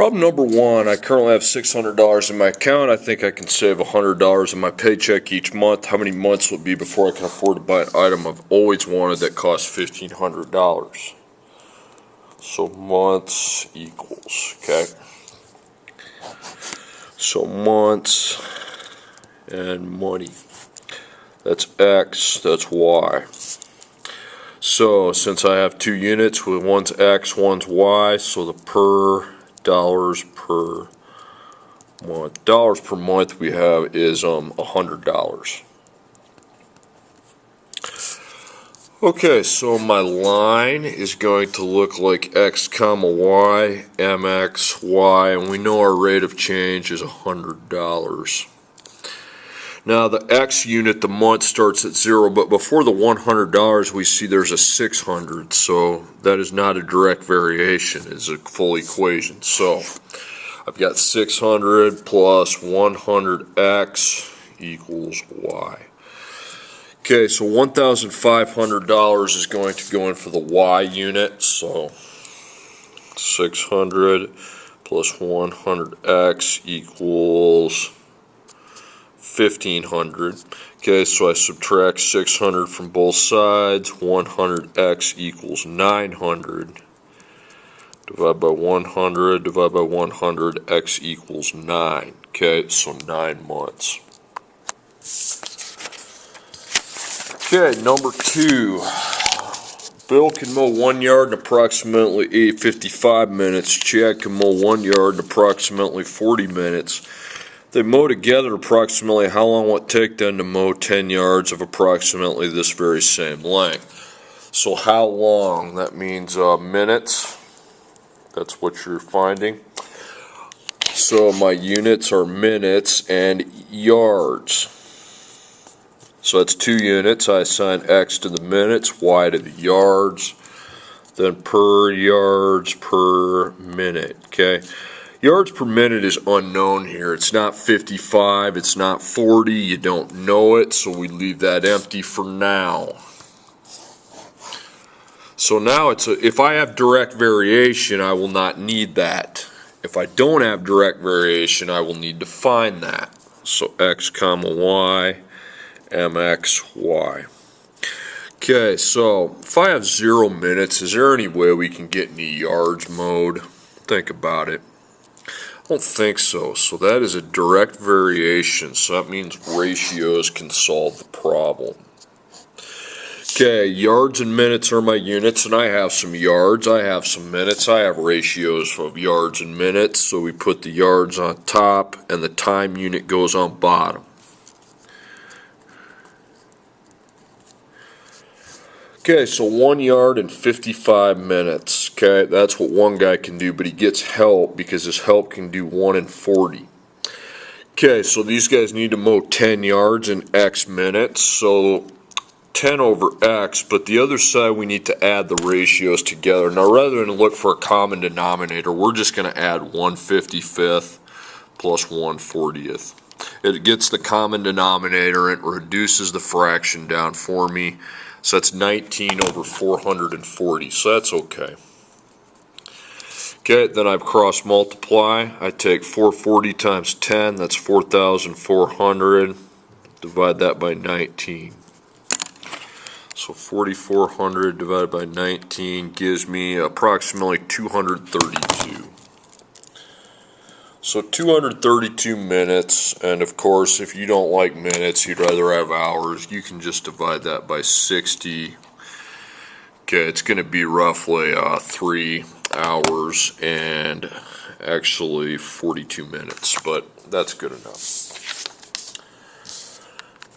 Problem number one, I currently have $600 in my account. I think I can save $100 in my paycheck each month. How many months will it be before I can afford to buy an item I've always wanted that costs $1,500? So months equals, okay? So months and money. That's X, that's Y. So since I have two units, one's X, one's Y, so the dollars per month we have is $100. Okay, so my line is going to look like X comma Y, MX, Y, and we know our rate of change is $100. Now the X unit, the month starts at 0, but before the $100 we see there's a 600, so that is not a direct variation, it's a full equation. So I've got 600 plus 100X equals Y. Okay, so $1,500 is going to go in for the Y unit, so 600 plus 100X equals 1,500. Okay, so I subtract 600 from both sides. 100x equals 900. Divide by 100, divide by 100, x equals 9. Okay, so 9 months. Okay, number 2. Bill can mow 1 yard in approximately 55 minutes. Chad can mow 1 yard in approximately 40 minutes. They mow together approximately how long will it take them to mow 10 yards of approximately this very same length. So how long? That means minutes. That's what you're finding. So my units are minutes and yards. So that's 2 units. I assign X to the minutes, Y to the yards, then per yards per minute. Okay. Yards per minute is unknown here. It's not 55, it's not 40, you don't know it, so we leave that empty for now. So now if I have direct variation, I will not need that. If I don't have direct variation, I will need to find that. So X comma Y, MX, Y. Okay, so if I have 0 minutes, is there any way we can get into yards mode? Think about it. I don't think so. So that is a direct variation. So that means ratios can solve the problem. Okay, yards and minutes are my units, and I have some yards, I have some minutes, I have ratios of yards and minutes. So we put the yards on top, and the time unit goes on bottom. Okay, so 1 yard in 55 minutes. Okay, that's what one guy can do, but he gets help because his help can do 1 in 40. Okay, so these guys need to mow 10 yards in X minutes, so 10 over X, but the other side we need to add the ratios together. Now rather than look for a common denominator, we're just going to add 1/55th plus 1/40th. It gets the common denominator and reduces the fraction down for me. So that's 19 over 440, so that's okay. Okay, then I cross multiply. I take 440 times 10, that's 4,400. Divide that by 19. So 4,400 divided by 19 gives me approximately 232. So 232 minutes, and of course if you don't like minutes, you'd rather have hours, you can just divide that by 60. Okay, it's going to be roughly 3 hours and actually 42 minutes, but that's good enough.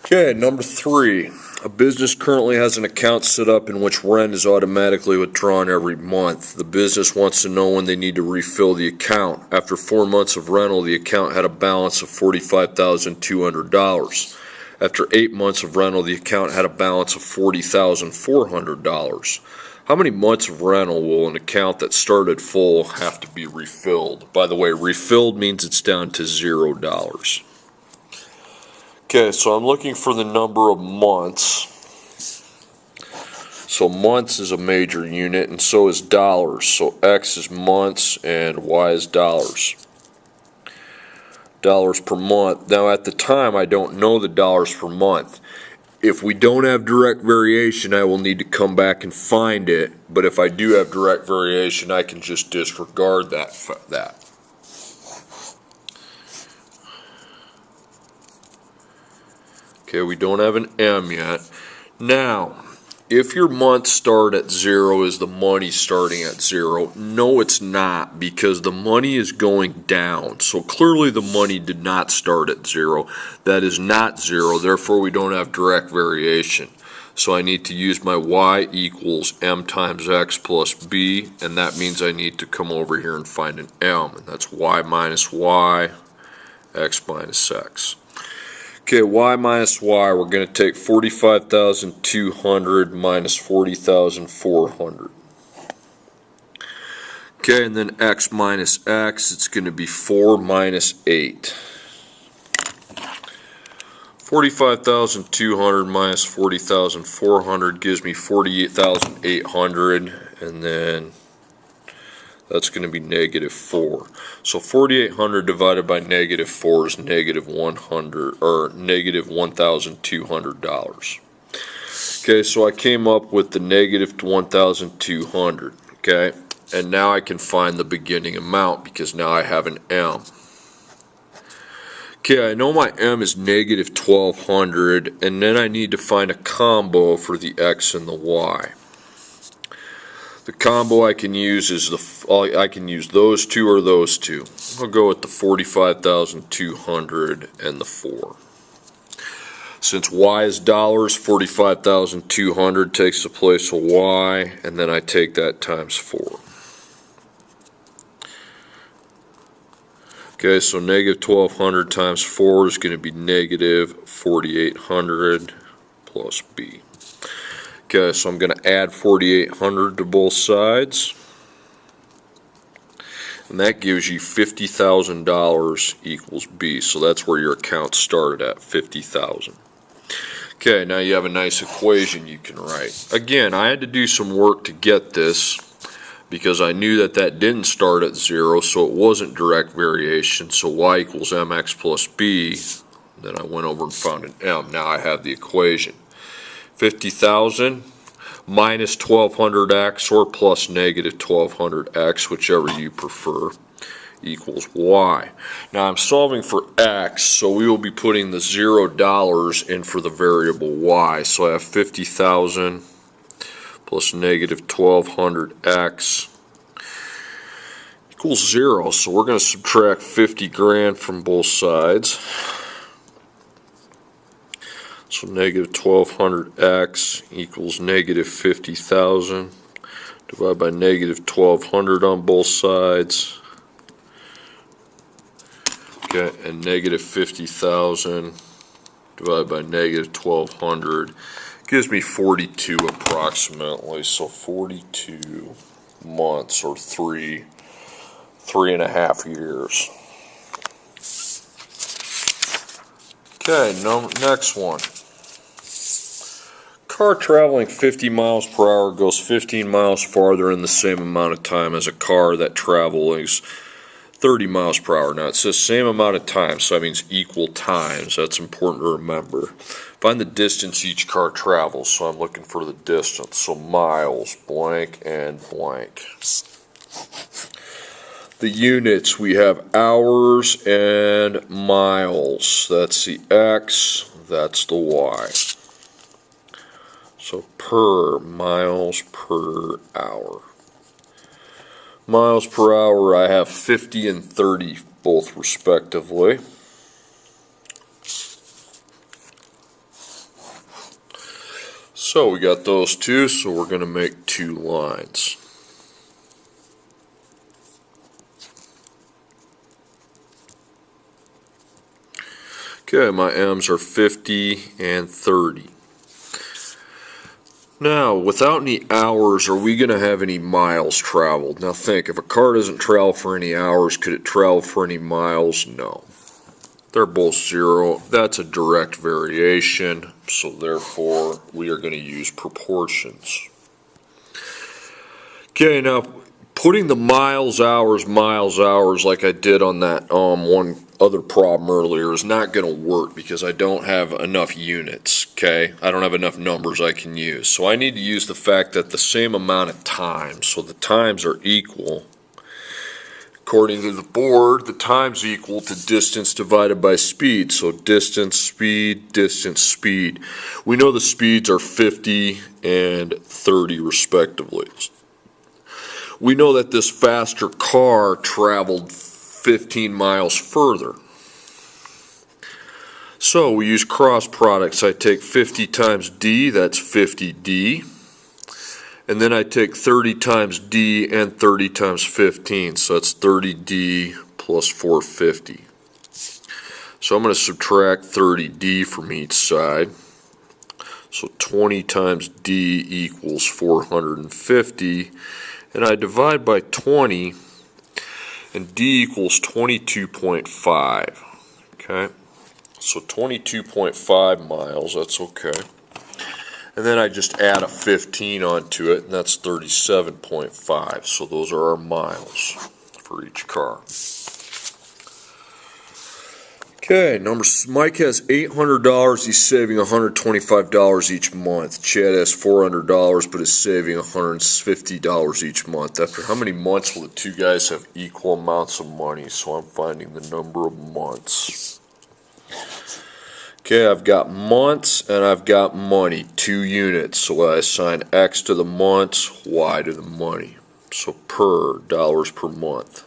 Okay, number 3. A business currently has an account set up in which rent is automatically withdrawn every month. The business wants to know when they need to refill the account. After 4 months of rental, the account had a balance of $45,200. After 8 months of rental, the account had a balance of $40,400. How many months of rental will an account that started full have to be refilled? By the way, refilled means it's down to $0. Okay, so I'm looking for the number of months. So months is a major unit, and so is dollars. So X is months and Y is dollars. Dollars per month. Now at the time I don't know the dollars per month. If we don't have direct variation, I will need to come back and find it. But if I do have direct variation, I can just disregard that. Okay, we don't have an M yet. Now, if your months start at 0, is the money starting at 0? No, it's not, because the money is going down. So clearly the money did not start at 0. That is not 0, therefore we don't have direct variation. So I need to use my Y equals M times X plus B, and that means I need to come over here and find an M, and that's Y minus Y, X minus X. Okay, Y minus Y, we're going to take 45,200 minus 40,400. Okay, and then X minus X, it's going to be 4 minus 8. 45,200 minus 40,400 gives me 48,800, and then that's going to be negative 4. So 4,800 divided by negative 4 is negative 100, or negative $1,200. Okay, so I came up with the negative 1,200. Okay, and now I can find the beginning amount because now I have an M. Okay, I know my M is negative 1,200, and then I need to find a combo for the X and the Y. The combo I can use is I can use those two or those two. I'll go with the 45,200 and the 4. Since Y is dollars, 45,200 takes the place of Y, and then I take that times 4. Okay, so negative 1,200 times 4 is going to be negative 4,800 plus B. Okay, so I'm going to add 4,800 to both sides, and that gives you $50,000 equals B. So that's where your account started at, 50,000. Okay, now you have a nice equation you can write. Again, I had to do some work to get this because I knew that didn't start at 0, so it wasn't direct variation. So Y equals MX plus B. Then I went over and found an M. Now I have the equation. 50,000 minus 1,200x or plus negative 1,200x, whichever you prefer, equals Y. Now I'm solving for X, so we will be putting the $0 in for the variable Y. So I have 50,000 plus negative 1,200x equals 0. So we're going to subtract 50 grand from both sides. So negative 1,200x equals negative 50,000 divided by negative 1,200 on both sides. Okay, and negative 50,000 divided by negative 1,200 gives me 42 approximately. So 42 months, or 3.5 years. Okay, next one. Car traveling 50 miles per hour goes 15 miles farther in the same amount of time as a car that travels 30 miles per hour. Now it says same amount of time, so that means equal times. That's important to remember. Find the distance each car travels, so I'm looking for the distance. So miles, blank and blank. The units, we have hours and miles. That's the X, that's the Y. So per, miles per hour. Miles per hour, I have 50 and 30 both respectively. So we got those two, so we're going to make two lines. Okay, my M's are 50 and 30. Now, without any hours, are we going to have any miles traveled? Now think, if a car doesn't travel for any hours, could it travel for any miles? No. They're both 0. That's a direct variation, so therefore we are going to use proportions. Okay, now putting the miles, hours like I did on that one other problem earlier is not going to work because I don't have enough units, okay? I don't have enough numbers I can use. So I need to use the fact that the same amount of times, so the times are equal. According to the board, the time's equal to distance divided by speed. So distance, speed, distance, speed. We know the speeds are 50 and 30 respectively. We know that this faster car traveled 15 miles further. So we use cross products. I take 50 times d, that's 50d. And then I take 30 times d and 30 times 15, so that's 30d plus 450. So I'm going to subtract 30d from each side. So 20 times d equals 450. And I divide by 20, and d equals 22.5. Okay, so 22.5 miles, that's okay. And then I just add a 15 onto it, and that's 37.5. So those are our miles for each car. Okay, Mike has $800. He's saving $125 each month. Chad has $400, but is saving $150 each month. After how many months will the two guys have equal amounts of money? So I'm finding the number of months. Okay, I've got months and I've got money, 2 units. So I assign X to the months, Y to the money. So per, dollars per month.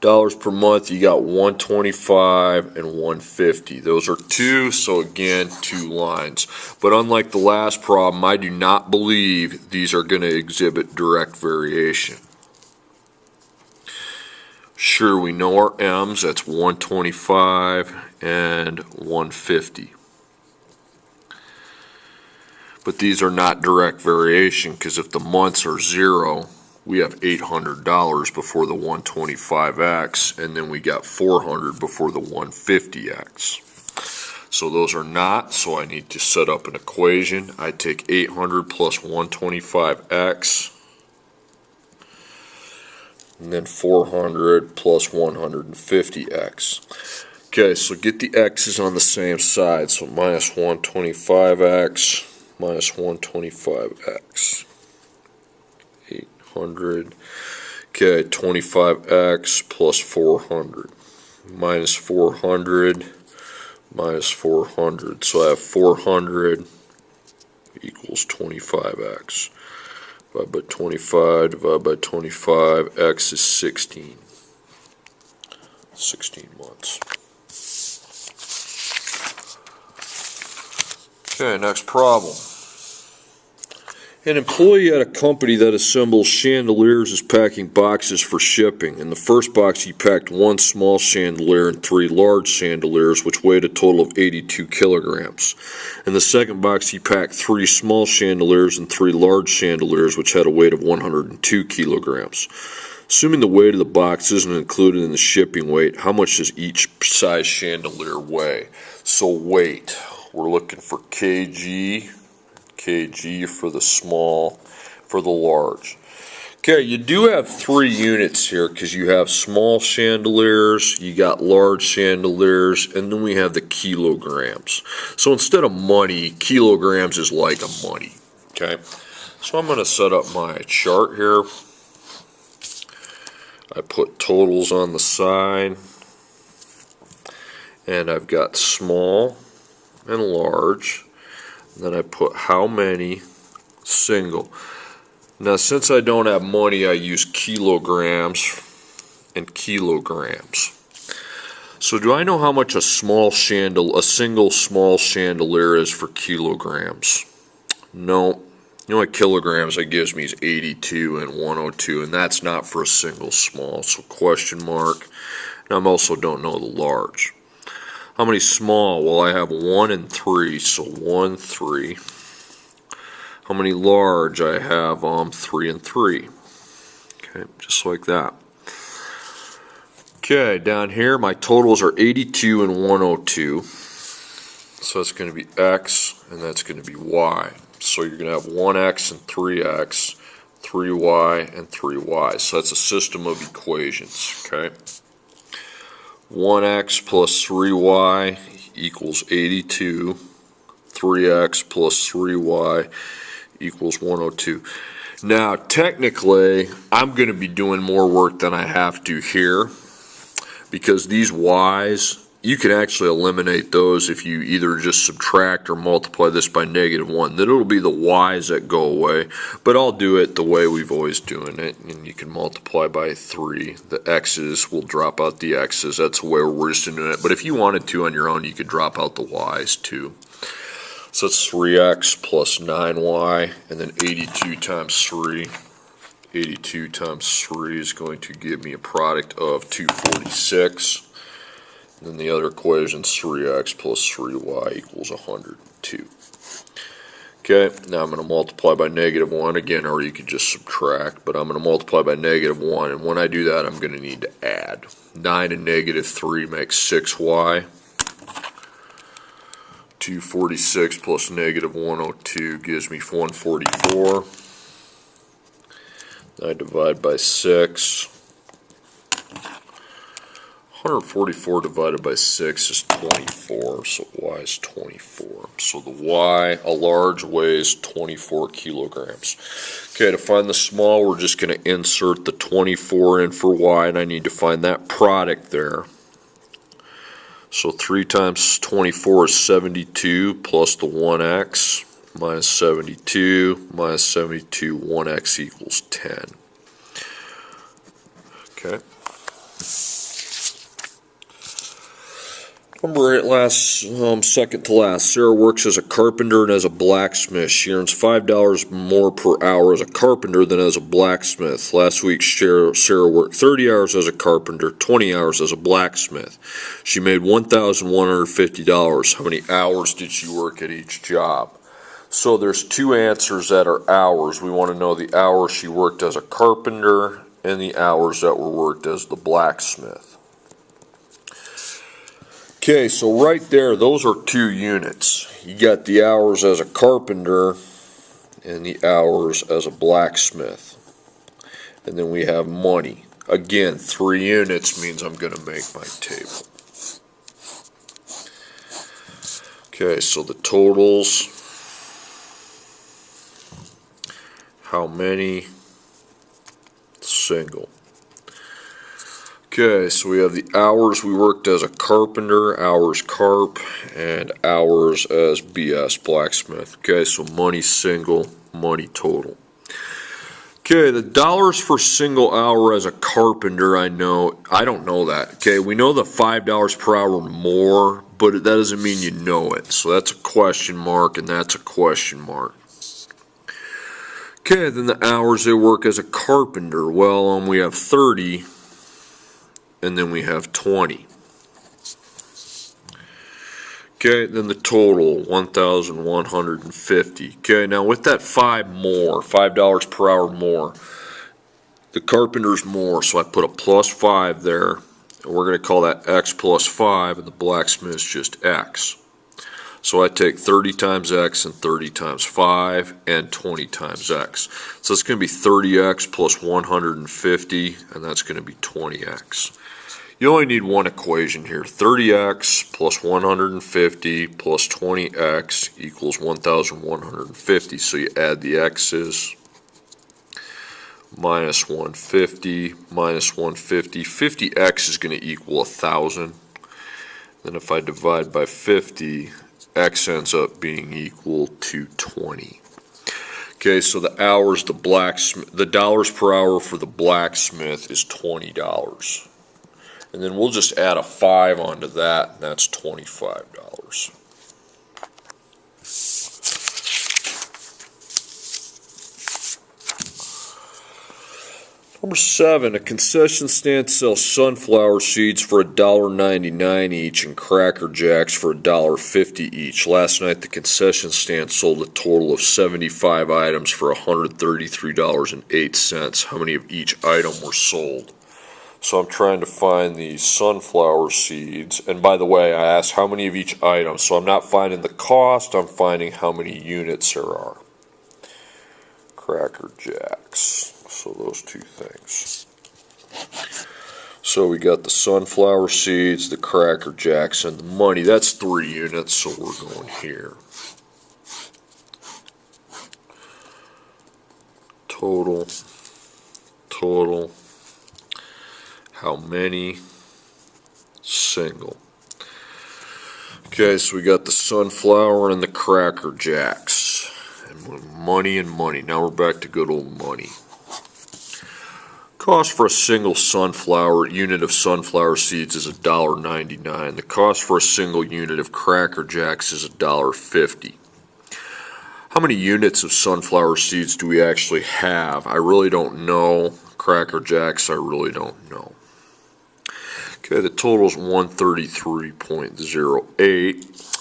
Dollars per month, you got 125 and 150. Those are 2, so again, 2 lines. But unlike the last problem, I do not believe these are going to exhibit direct variation. Sure, we know our M's, that's 125 and 150. But these are not direct variation, because if the months are 0, we have $800 before the 125x, and then we got $400 before the 150x. So those are not, so I need to set up an equation. I take 800 plus 125x, and then 400 plus 150x. Okay, so get the x's on the same side, so minus 125x minus 125x. 800, okay, 25x plus 400, minus 400, minus 400, so I have 400 equals 25x, divided by 25, divided by 25, x is 16 months. Okay, next problem. An employee at a company that assembles chandeliers is packing boxes for shipping. In the first box, he packed 1 small chandelier and 3 large chandeliers, which weighed a total of 82 kilograms. In the second box, he packed 3 small chandeliers and 3 large chandeliers, which had a weight of 102 kilograms. Assuming the weight of the box isn't included in the shipping weight, how much does each size chandelier weigh? So weight, we're looking for kg for the small, for the large. Okay, you do have 3 units here because you have small chandeliers, you got large chandeliers, and then we have the kilograms. So instead of money, kilograms is like a money. Okay, so I'm going to set up my chart here. I put totals on the side, and I've got small and large. Then I put how many single. Now since I don't have money, I use kilograms and kilograms. So do I know how much a single small chandelier is for kilograms? No. You know what kilograms that gives me is 82 and 102, and that's not for a single small, so question mark. And I also don't know the large. How many small? Well, I have 1 and 3, so 1, 3. How many large? I have 3 and 3. Okay, just like that. Okay, down here my totals are 82 and 102. So that's going to be x, and that's going to be y. So you're going to have 1x and 3x. 3y, and 3y. So that's a system of equations, okay? 1x plus 3y equals 82. 3x plus 3y equals 102. Now, technically, I'm going to be doing more work than I have to here, because these y's, you can actually eliminate those if you either just subtract or multiply this by -1. Then it'll be the y's that go away, but I'll do it the way we've always doing it, and you can multiply by 3. The x's will drop out the x's. That's the way we're just doing it. But if you wanted to on your own, you could drop out the y's too. So it's 3x plus 9y, and then 82 times 3. 82 times 3 is going to give me a product of 246. And then the other equation is 3x plus 3y equals 102. Okay, now I'm going to multiply by -1 again, or you could just subtract, but I'm going to multiply by -1, and when I do that, I'm going to need to add. 9 and -3 makes 6y. 246 plus -102 gives me 144. I divide by 6. 144 divided by 6 is 24, so y is 24. So the y, a large, weighs 24 kilograms. Okay, to find the small, we're just going to insert the 24 in for y, and I need to find that product there. So 3 times 24 is 72, plus the 1x, minus 72, minus 72, 1x equals 10. Okay. Number 8, second to last. Sarah works as a carpenter and as a blacksmith. She earns $5 more per hour as a carpenter than as a blacksmith. Last week, Sarah worked 30 hours as a carpenter, 20 hours as a blacksmith. She made $1,150. How many hours did she work at each job? So there's two answers that are hours. We want to know the hours she worked as a carpenter and the hours that were worked as the blacksmith. Okay, so right there, those are 2 units. You got the hours as a carpenter and the hours as a blacksmith. And then we have money. Again, 3 units means I'm going to make my table. Okay, so the totals. How many? Single. Okay, so we have the hours we worked as a carpenter, hours carp, and hours as BS, blacksmith. Okay, so money single, money total. Okay, the dollars for single hour as a carpenter, I don't know that. Okay, we know the $5 per hour more, but that doesn't mean you know it. So that's a question mark, and that's a question mark. Okay, then the hours they work as a carpenter, well, we have 30. And then we have 20. Okay, then the total, 1,150. Okay, now with that $5 per hour more, the carpenter's more, so I put a plus 5 there, and we're going to call that x plus 5, and the blacksmith's just x. So I take 30 times x and 30 times 5 and 20 times x. So it's going to be 30x plus 150, and that's going to be 20x. You only need one equation here. 30x plus 150 plus 20x equals 1,150. So you add the x's. Minus 150, minus 150. 50x is going to equal 1,000. Then if I divide by 50, x ends up being equal to 20. Okay, so the dollars per hour for the blacksmith is $20. And then we'll just add a 5 onto that, and that's $25. Number 7, a concession stand sells sunflower seeds for $1.99 each and Cracker Jacks for $1.50 each. Last night the concession stand sold a total of 75 items for $133.08. How many of each item were sold? So I'm trying to find the sunflower seeds. And by the way, I asked how many of each item. So I'm not finding the cost, I'm finding how many units there are. Cracker Jacks. So those two things. So we got the sunflower seeds, the Cracker Jacks, and the money. That's 3 units, so we're going here. Total. How many? Single. Okay, so we got the sunflower and the Cracker Jacks. And money and money. Now we're back to good old money. Cost for a single unit of sunflower seeds is $1.99. The cost for a single unit of Cracker Jacks is $1.50. How many units of sunflower seeds do we actually have? I really don't know. Cracker Jacks, I really don't know. Okay, the total is 133.08.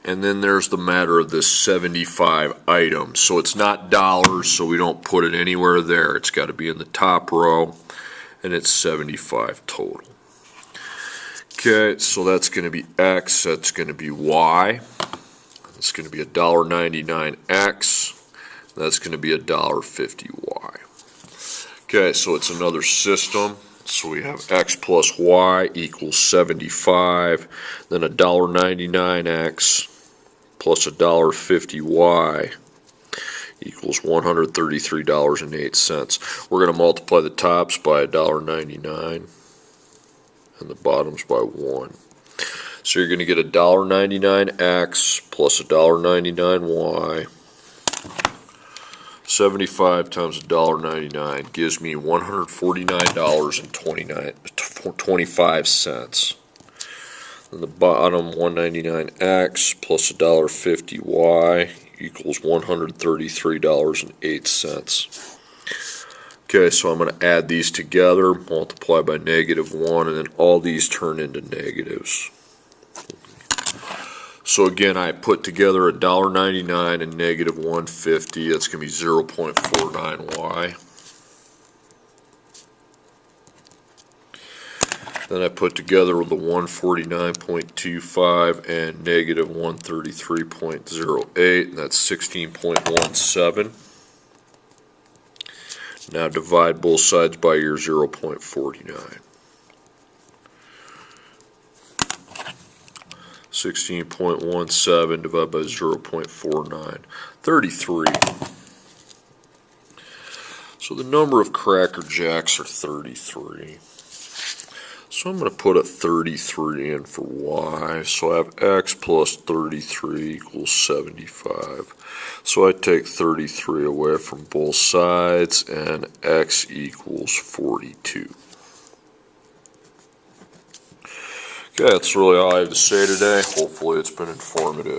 And then there's the matter of this 75 items. So it's not dollars, so we don't put it anywhere there. It's got to be in the top row, and it's 75 total. Okay, so that's going to be X, that's going to be Y. It's going to be $1.99 X. That's going to be $1.50 Y. Okay, so it's another system. So we have X plus Y equals 75. Then $1.99 X plus $1.50 Y equals $133.08. We're going to multiply the tops by $1.99 and the bottoms by 1. So you're going to get $1.99 X plus $1.99 Y. 75 times $1.99 gives me $149.25. And the bottom, 199X plus $1.50 Y equals $133.08. Okay, so I'm going to add these together, multiply by -1, and then all these turn into negatives. So again, I put together $1.99 and -150. That's going to be 0.49Y. Then I put together the 149.25 and -133.08, and that's 16.17. Now divide both sides by your 0.49. 16.17 divided by 0.49. 33. So the number of Cracker Jacks are 33. So I'm going to put a 33 in for Y. So I have X plus 33 equals 75. So I take 33 away from both sides, and X equals 42. Okay, that's really all I have to say today. Hopefully it's been informative.